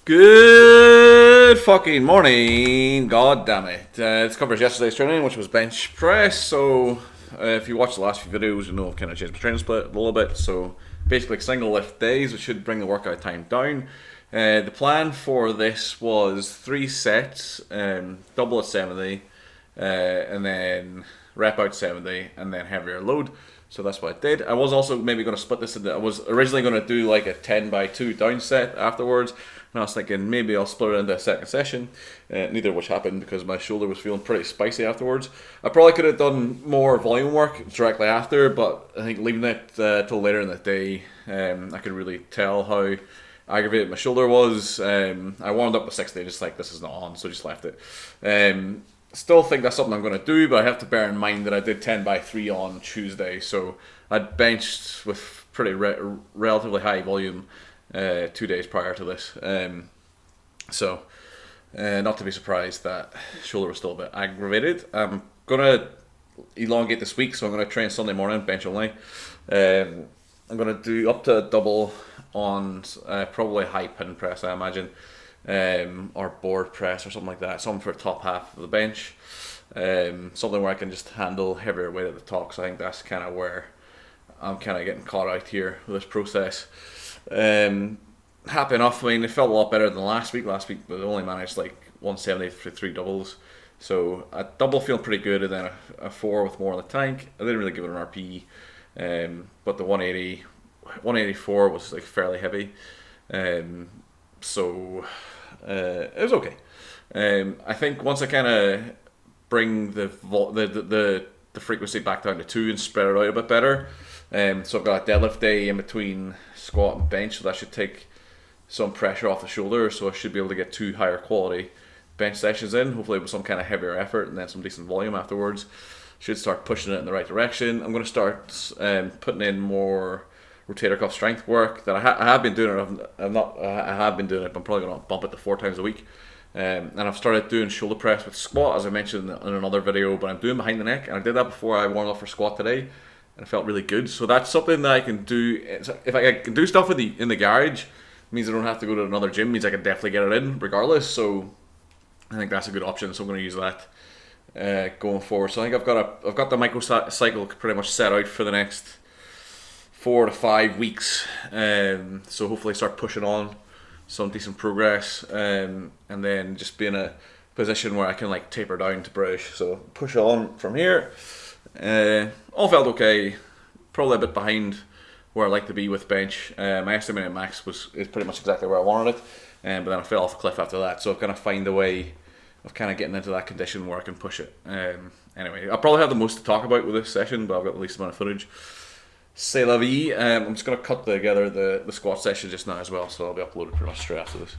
Good fucking morning, god damn it. This covers yesterday's training, which was bench press. So, if you watch the last few videos, you know I've kind of changed my training split a little bit. So, basically, single lift days, which should bring the workout time down. The plan for this was 3 sets, double at 70, and then rep out 70, and then heavier load. So that's what I did. I was also maybe going to split this into, I was originally going to do like a 10 by 2 down set afterwards. And I was thinking maybe I'll split it into a second session. Neither of which happened because my shoulder was feeling pretty spicy afterwards. I probably could have done more volume work directly after, but I think leaving it till later in the day, I could really tell how aggravated my shoulder was. I warmed up with 60, just like this is not on, so just left it. Still think that's something I'm going to do, but I have to bear in mind that I did 10 by 3 on Tuesday, so I'd benched with pretty relatively high volume 2 days prior to this. So not to be surprised that shoulder was still a bit aggravated. I'm going to elongate this week, so I'm going to train Sunday morning, bench only. I'm going to do up to a double on probably high pin press, I imagine. Or board press or something like that, something for the top half of the bench, something where I can just handle heavier weight at the top, because I think that's kind of where I'm kind of getting caught out here with this process. Happy enough. I mean, it felt a lot better than last week. Last week we only managed like 170 for 3 doubles, so a double feeling pretty good, and then a 4 with more in the tank. I didn't really give it an RPE, but the 184 was like fairly heavy, so it was okay. I think once I kind of bring the frequency back down to 2 and spread it out a bit better, so I've got a deadlift day in between squat and bench, so that should take some pressure off the shoulder, so I should be able to get 2 higher quality bench sessions in, hopefully with some kind of heavier effort and then some decent volume afterwards. Should start pushing it in the right direction. I'm going to start putting in more rotator cuff strength work that I have been doing it. I have been doing it, but I'm probably going to bump it to 4 times a week. And I've started doing shoulder press with squat, as I mentioned in another video, but I'm doing behind the neck, and I did that before I warmed up for squat today, and it felt really good. So that's something that I can do. If I can do stuff in the garage, it means I don't have to go to another gym, it means I can definitely get it in regardless. So I think that's a good option, so I'm going to use that going forward. So I think I've got the microcycle pretty much set out for the next 4 to 5 weeks, so hopefully start pushing on some decent progress, and then just be in a position where I can like taper down to British. So push on from here. All felt okay, probably a bit behind where I like to be with bench. My estimated max is pretty much exactly where I wanted it, but then I fell off a cliff after that, so I've got to find a way of kind of getting into that condition where I can push it. Anyway, I'll probably have the most to talk about with this session, but I've got the least amount of footage. C'est la vie. I'm just going to cut together the squat session just now as well, so I'll be uploaded pretty much straight after this.